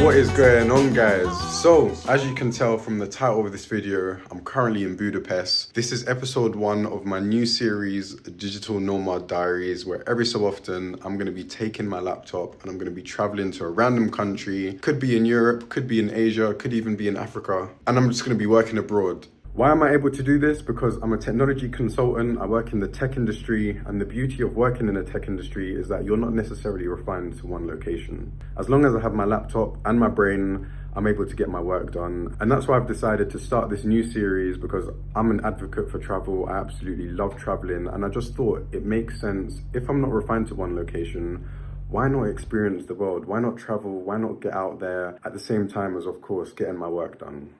What is going on, guys? So, as you can tell from the title of this video, I'm currently in Budapest. This is episode 1 of my new series, Digital Nomad Diaries, where every so often I'm going to be taking my laptop and I'm going to be traveling to a random country. Could be in Europe, could be in Asia, could even be in Africa. And I'm just going to be working abroad. Why am I able to do this? Because I'm a technology consultant, I work in the tech industry, and the beauty of working in the tech industry is that you're not necessarily refined to one location. As long as I have my laptop and my brain, I'm able to get my work done. And that's why I've decided to start this new series, because I'm an advocate for travel. I absolutely love traveling, and I just thought it makes sense. If I'm not refined to one location, why not experience the world? Why not travel? Why not get out there at the same time as, of course, getting my work done?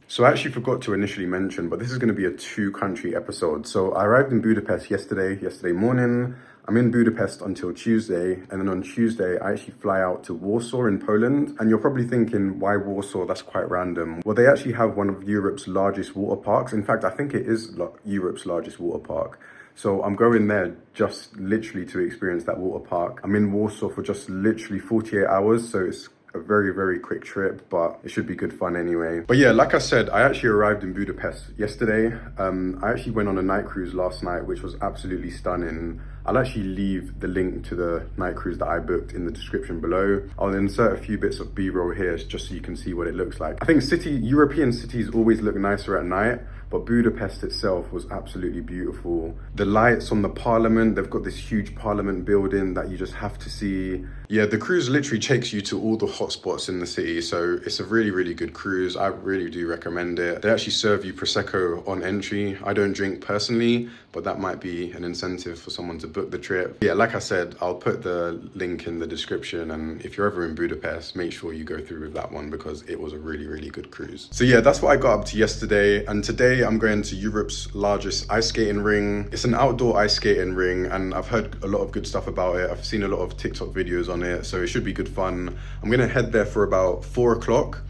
So I actually forgot to initially mention, but this is going to be a 2-country episode. So I arrived in Budapest yesterday morning. I'm in Budapest until Tuesday, and then on Tuesday I actually fly out to Warsaw in Poland. And you're probably thinking, why Warsaw? That's quite random. Well, they actually have one of Europe's largest water parks. In fact, I think it is Europe's largest water park. So I'm going there just literally to experience that water park. I'm in Warsaw for just literally 48 hours, so it's a very, very quick trip, but it should be good fun anyway. But yeah, like I said, I actually arrived in Budapest yesterday. I actually went on a night cruise last night, which was absolutely stunning. I'll actually leave the link to the night cruise that I booked in the description below. I'll insert a few bits of B-roll here just so you can see what it looks like. I think European cities always look nicer at night, but Budapest itself was absolutely beautiful. The lights on the parliament, they've got this huge parliament building that you just have to see. Yeah, the cruise literally takes you to all the hotspots in the city, so it's a really, really good cruise. I really do recommend it. They actually serve you Prosecco on entry. I don't drink personally, but that might be an incentive for someone to book the trip. Yeah, like I said, I'll put the link in the description, and if you're ever in Budapest, make sure you go through with that one because it was a really, really good cruise. So yeah, that's what I got up to yesterday, and today I'm going to Europe's largest ice skating ring. It's an outdoor ice skating ring, and I've heard a lot of good stuff about it. I've seen a lot of TikTok videos on it, so it should be good fun. I'm gonna head there for about 4 o'clock.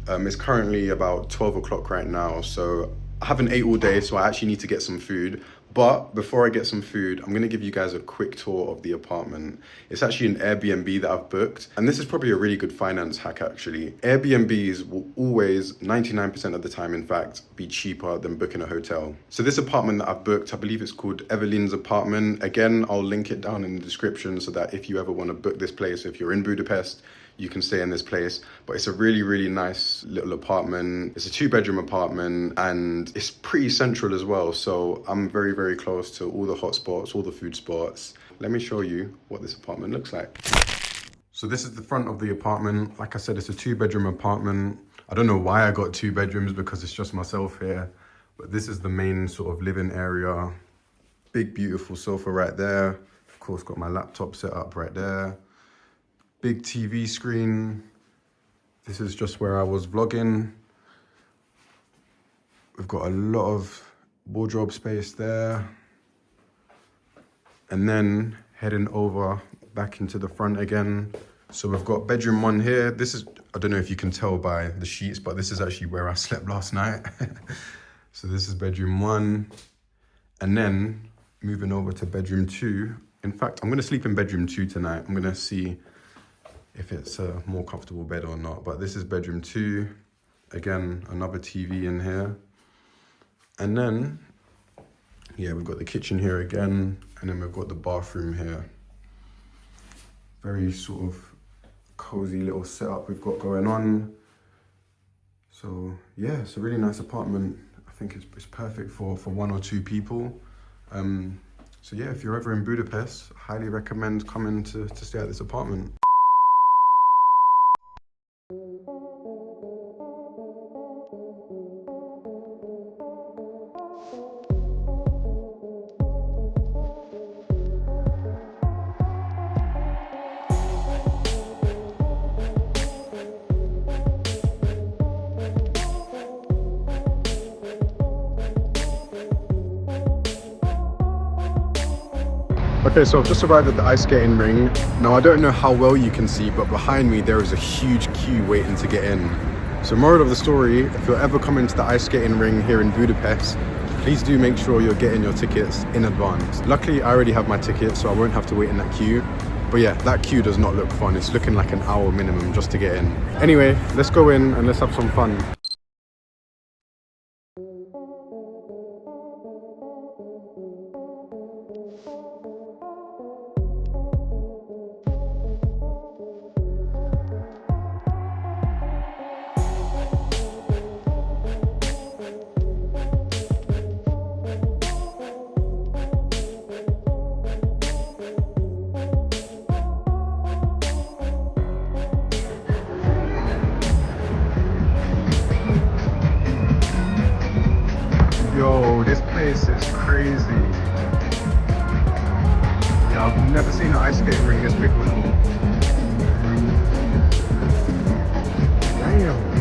It's currently about 12 o'clock right now, so I haven't ate all day, so I actually need to get some food. But before I get some food, I'm gonna give you guys a quick tour of the apartment. It's actually an Airbnb that I've booked, and this is probably a really good finance hack actually. Airbnbs will always, 99% of the time in fact, be cheaper than booking a hotel. So this apartment that I've booked, I believe it's called Evelyn's apartment. Again, I'll link it down in the description so that if you ever wanna book this place, if you're in Budapest, you can stay in this place. But it's a really, really nice little apartment. It's a 2-bedroom apartment, and it's pretty central as well. So I'm very, very close to all the hot spots, all the food spots. Let me show you what this apartment looks like. So this is the front of the apartment. Like I said, it's a 2-bedroom apartment. I don't know why I got 2 bedrooms because it's just myself here, but this is the main sort of living area. Big, beautiful sofa right there. Of course, got my laptop set up right there. Big TV screen. This is just where I was vlogging. We've got a lot of wardrobe space there. And then heading over back into the front again. So we've got bedroom 1 here. This is, I don't know if you can tell by the sheets, but this is actually where I slept last night. So this is bedroom 1. And then moving over to bedroom 2. In fact, I'm gonna sleep in bedroom 2 tonight. I'm gonna see if it's a more comfortable bed or not. But this is bedroom 2. Again, another TV in here. And then, yeah, we've got the kitchen here again, and then we've got the bathroom here. Very sort of cozy little setup we've got going on. So yeah, it's a really nice apartment. I think it's perfect for 1 or 2 people. So yeah, if you're ever in Budapest, I highly recommend coming to stay at this apartment. Okay, so I've just arrived at the ice skating ring. Now I don't know how well you can see, but behind me there is a huge queue waiting to get in. So moral of the story, if you're ever coming to the ice skating ring here in Budapest, please do make sure you're getting your tickets in advance. Luckily, I already have my ticket, so I won't have to wait in that queue. But yeah, that queue does not look fun. It's looking like an hour minimum just to get in. Anyway, let's go in and let's have some fun. Yo, this place is crazy. Yeah, I've never seen an ice skating ring this big before. Damn.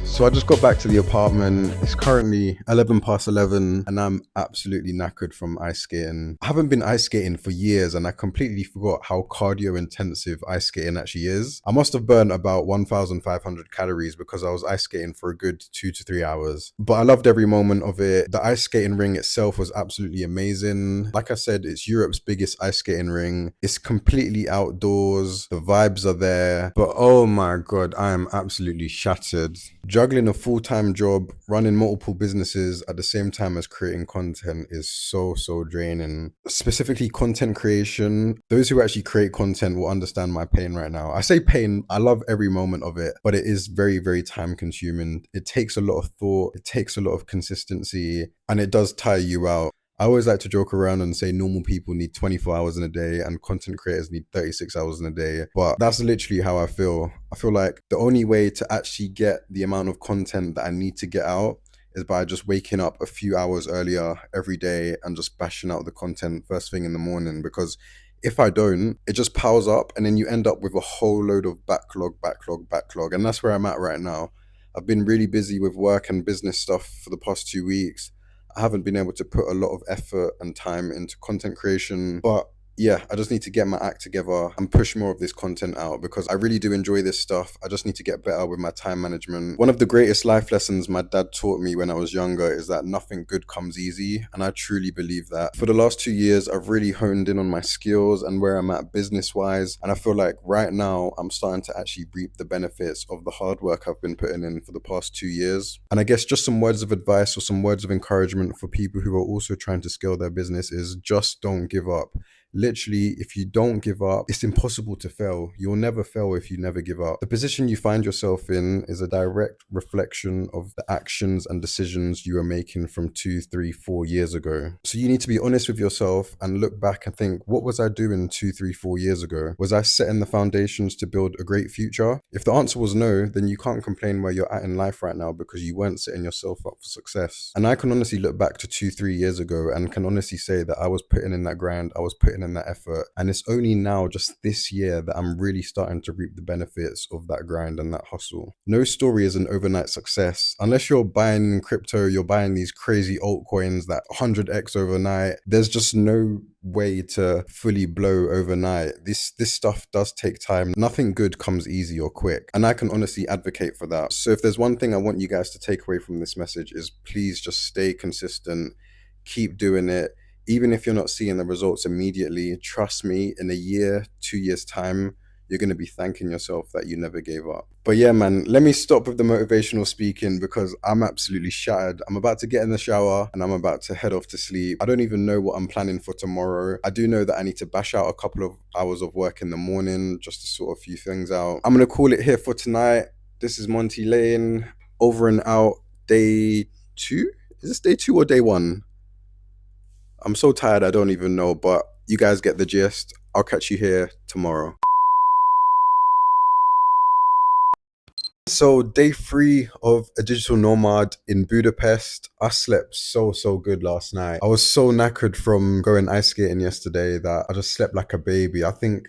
So I just got back to the apartment. It's currently 11 past 11 and I'm absolutely knackered from ice skating. I haven't been ice skating for years and I completely forgot how cardio intensive ice skating actually is. I must have burned about 1,500 calories because I was ice skating for a good 2 to 3 hours. But I loved every moment of it. The ice skating ring itself was absolutely amazing. Like I said, it's Europe's biggest ice skating ring. It's completely outdoors. The vibes are there. But oh my God, I am absolutely shattered. Juggling a full-time job, running multiple businesses at the same time as creating content is so draining. Specifically content creation, those who actually create content will understand my pain right now. I say pain, I love every moment of it, but it is very time consuming. It takes a lot of thought, it takes a lot of consistency, and it does tire you out. I always like to joke around and say normal people need 24 hours in a day and content creators need 36 hours in a day. But that's literally how I feel. I feel like the only way to actually get the amount of content that I need to get out is by just waking up a few hours earlier every day and just bashing out the content first thing in the morning. Because if I don't, it just piles up and then you end up with a whole load of backlog. And that's where I'm at right now. I've been really busy with work and business stuff for the past 2 weeks. I haven't been able to put a lot of effort and time into content creation, but yeah, I just need to get my act together and push more of this content out because I really do enjoy this stuff. I just need to get better with my time management. One of the greatest life lessons my dad taught me when I was younger is that nothing good comes easy, and I truly believe that. For the last 2 years, I've really honed in on my skills and where I'm at business-wise, and I feel like right now I'm starting to actually reap the benefits of the hard work I've been putting in for the past 2 years. And I guess just some words of advice or some words of encouragement for people who are also trying to scale their business is just don't give up. Literally, if you don't give up, it's impossible to fail. You'll never fail if you never give up. The position you find yourself in is a direct reflection of the actions and decisions you were making from 2, 3, 4 years ago. So you need to be honest with yourself and look back and think, what was I doing 2, 3, 4 years ago? Was I setting the foundations to build a great future? If the answer was no, then you can't complain where you're at in life right now because you weren't setting yourself up for success. And I can honestly look back to 2, 3 years ago and can honestly say that I was putting in that grind, I was putting in that effort, and it's only now just this year that I'm really starting to reap the benefits of that grind and that hustle. No story is an overnight success. Unless you're buying in crypto, you're buying these crazy altcoins that 100x overnight. There's just no way to fully blow overnight. This stuff does take time. Nothing good comes easy or quick, and I can honestly advocate for that. So if there's one thing I want you guys to take away from this message is please just stay consistent, keep doing it. Even if you're not seeing the results immediately, trust me, in a year, 2 years time, you're going to be thanking yourself that you never gave up. But yeah, man, let me stop with the motivational speaking because I'm absolutely shattered. I'm about to get in the shower and I'm about to head off to sleep. I don't even know what I'm planning for tomorrow. I do know that I need to bash out a couple of hours of work in the morning just to sort a few things out. I'm going to call it here for tonight. This is Monty Lane, over and out. Day 2? Is this day 2 or day 1? I'm so tired, I don't even know, but you guys get the gist. I'll catch you here tomorrow. So day 3 of a digital nomad in Budapest. I slept so good last night. I was so knackered from going ice skating yesterday that I just slept like a baby. I think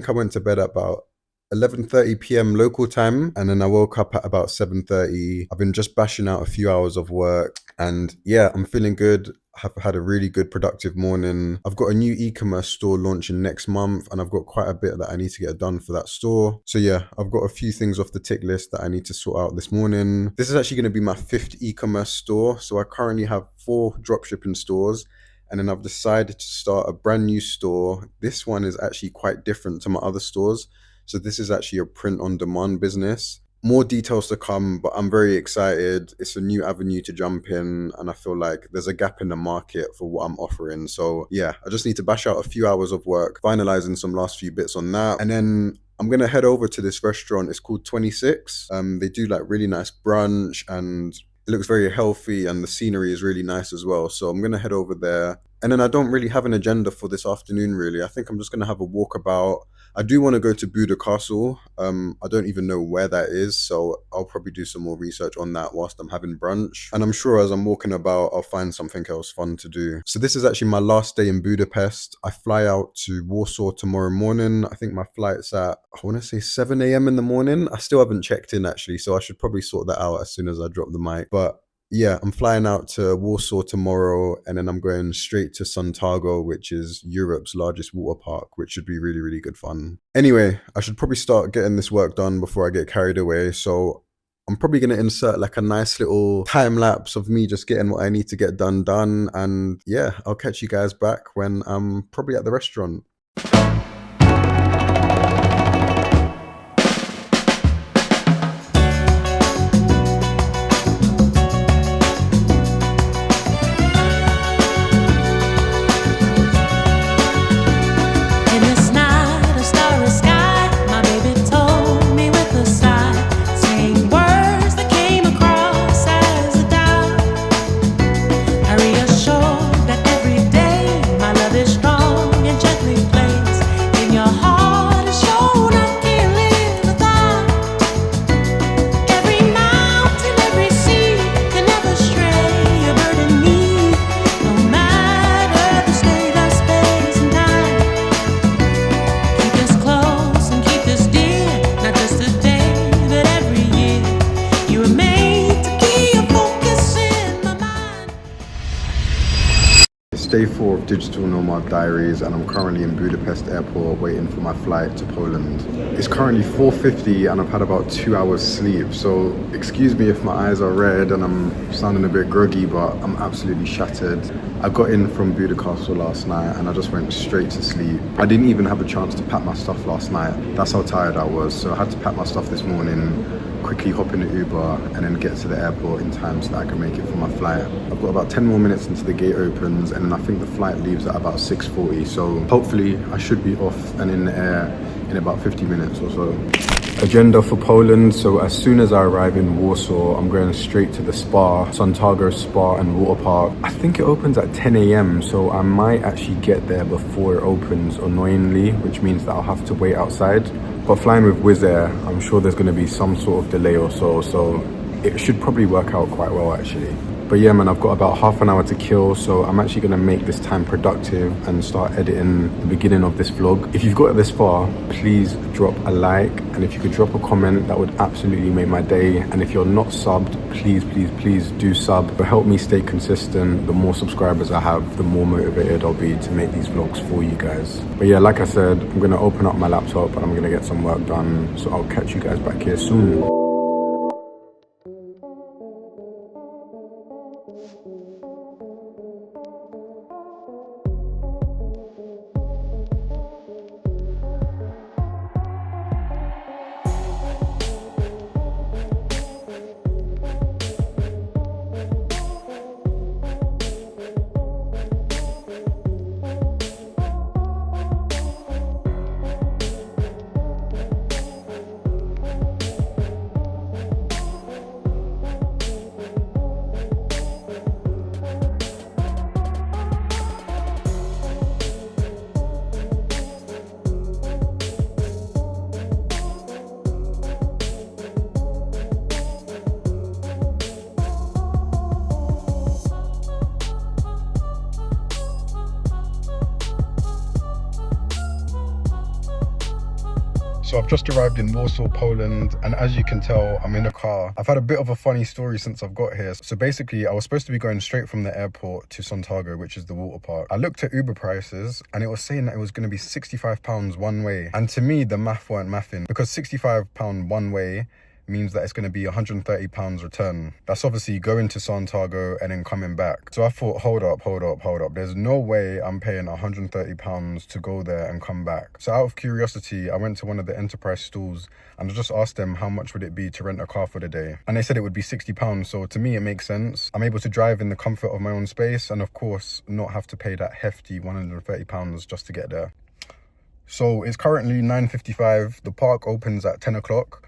I went to bed at about 11:30 p.m. local time, and then I woke up at about 7:30. I've been just bashing out a few hours of work, and yeah, I'm feeling good. Have had a really good productive morning. I've got a new e-commerce store launching next month, and I've got quite a bit that I need to get done for that store. So yeah, I've got a few things off the tick list that I need to sort out this morning. This is actually going to be my 5th e-commerce store. So I currently have 4 dropshipping stores, and then I've decided to start a brand new store. This one is actually quite different to my other stores. So this is actually a print on demand business. More details to come, but I'm very excited. It's a new avenue to jump in, and I feel like there's a gap in the market for what I'm offering. So yeah, I just need to bash out a few hours of work, finalizing some last few bits on that, and then I'm gonna head over to this restaurant. It's called 26. They do like really nice brunch, and it looks very healthy, and the scenery is really nice as well. So I'm gonna head over there, and then I don't really have an agenda for this afternoon. Really, I think I'm just gonna have a walkabout. I do want to go to Buda Castle. I don't even know where that is, so I'll probably do some more research on that whilst I'm having brunch. And I'm sure as I'm walking about, I'll find something else fun to do. So this is actually my last day in Budapest. I fly out to Warsaw tomorrow morning. I think my flight's at, I want to say 7 a.m. in the morning. I still haven't checked in actually, so I should probably sort that out as soon as I drop the mic. But yeah, I'm flying out to Warsaw tomorrow, and then I'm going straight to Santago, which is Europe's largest water park, which should be really good fun. Anyway, I should probably start getting this work done before I get carried away. So I'm probably going to insert like a nice little time lapse of me just getting what I need to get done. And yeah, I'll catch you guys back when I'm probably at the restaurant. Day 4 of Digital Nomad Diaries, and I'm currently in Budapest airport waiting for my flight to Poland. It's currently 4:50 and I've had about 2 hours sleep, so excuse me if my eyes are red and I'm sounding a bit groggy, but I'm absolutely shattered. I got in from Buda Castle last night and I just went straight to sleep. I didn't even have a chance to pack my stuff last night. That's how tired I was, so I had to pack my stuff this morning, quickly hop in the Uber and then get to the airport in time so that I can make it for my flight. I've got about 10 more minutes until the gate opens, and then I think the flight leaves at about 6:40, so hopefully I should be off and in the air in about 50 minutes or so. Agenda for Poland. So as soon as I arrive in Warsaw, I'm going straight to the spa, Santago Spa and Water Park. I think it opens at 10 a.m, so I might actually get there before it opens, annoyingly, which means that I'll have to wait outside. But flying with Wizz Air, I'm sure there's going to be some sort of delay or so it should probably work out quite well actually. But yeah man, I've got about half an hour to kill, so I'm actually going to make this time productive and start editing the beginning of this vlog. If you've got it this far, please drop a like, and if you could drop a comment, that would absolutely make my day. And if you're not subbed, please do sub. But help me stay consistent. The more subscribers I have, the more motivated I'll be to make these vlogs for you guys. But yeah, like I said, I'm going to open up my laptop and I'm going to get some work done, so I'll catch you guys back here soon. So I've just arrived in Warsaw, Poland, and as you can tell, I'm in a car. I've had a bit of a funny story since I've got here. So basically, I was supposed to be going straight from the airport to Santiago, which is the water park. I looked at Uber prices and it was saying that it was going to be £65 one way. And to me, the math weren't mathing, because £65 one way means that it's going to be £130 return. That's obviously going to Santiago and then coming back. So I thought, hold up. There's no way I'm paying £130 to go there and come back. So out of curiosity, I went to one of the enterprise stores and I just asked them how much would it be to rent a car for the day. And they said it would be £60. So to me, it makes sense. I'm able to drive in the comfort of my own space and of course, not have to pay that hefty £130 just to get there. So it's currently 9:55. The park opens at 10 o'clock.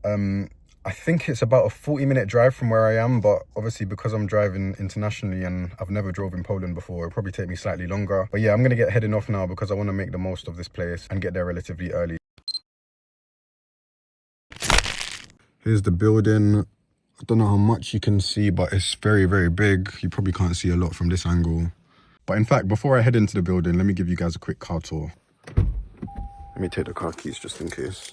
I think it's about a 40-minute drive from where I am, but obviously because I'm driving internationally and I've never drove in Poland before, it'll probably take me slightly longer. But yeah, I'm gonna get heading off now because I want to make the most of this place and get there relatively early. Here's the building. I don't know how much you can see, but it's very, very big. You probably can't see a lot from this angle. But in fact, before I head into the building, let me give you guys a quick car tour. Let me take the car keys just in case.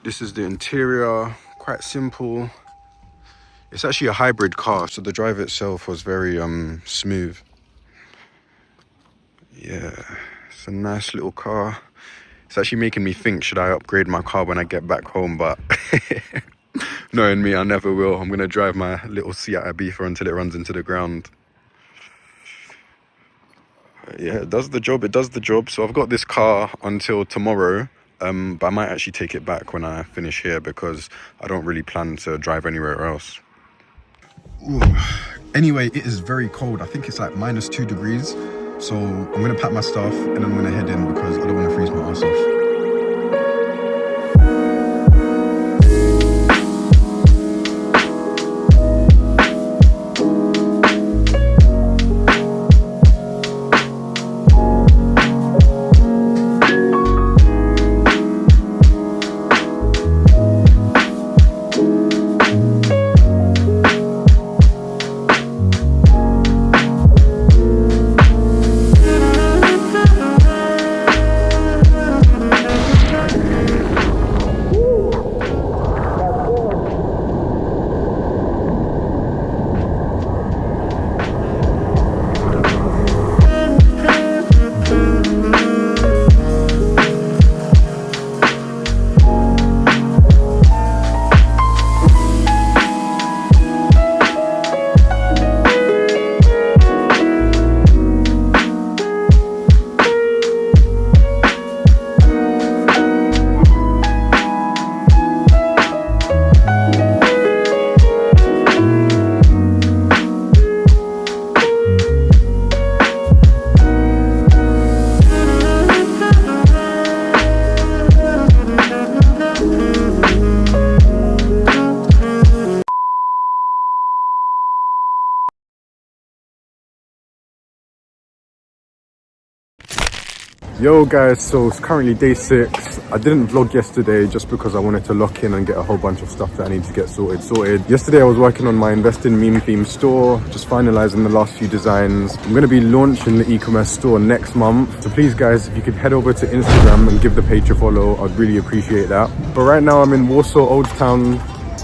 This is the interior, quite simple. It's actually a hybrid car, so the drive itself was very smooth. Yeah, it's a nice little car. It's actually making me think, should I upgrade my car when I get back home? But knowing me, I never will. I'm gonna drive my little Seat Ibiza until it runs into the ground. Yeah, it does the job. So I've got this car until tomorrow. But I might actually take it back when I finish here because I don't really plan to drive anywhere else. Ooh. Anyway, it is very cold. I think it's like -2 degrees. So I'm gonna pack my stuff and I'm gonna head in because I don't want to freeze my ass off. Yo guys, so it's currently day 6. I didn't vlog yesterday just because I wanted to lock in and get a whole bunch of stuff that I need to get sorted. Yesterday I was working on my Invest in Meme Theme store, just finalizing the last few designs. I'm going to be launching the e-commerce store next month. So please guys, if you could head over to Instagram and give the page a follow, I'd really appreciate that. But right now I'm in Warsaw Old Town.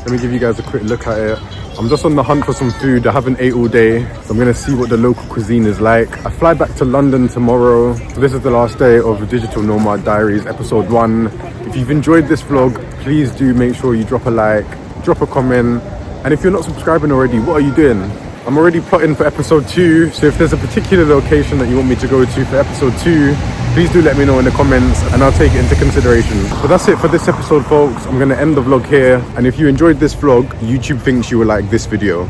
Let me give you guys a quick look at it. I'm just on the hunt for some food. I haven't ate all day, so I'm gonna see what the local cuisine is like. I fly back to London tomorrow. So this is the last day of Digital Nomad Diaries episode 1. If you've enjoyed this vlog, please do make sure you drop a like, drop a comment. And if you're not subscribing already, what are you doing? I'm already plotting for episode 2. So if there's a particular location that you want me to go to for episode 2, please do let me know in the comments and I'll take it into consideration. But that's it for this episode, folks. I'm going to end the vlog here. And if you enjoyed this vlog, YouTube thinks you will like this video.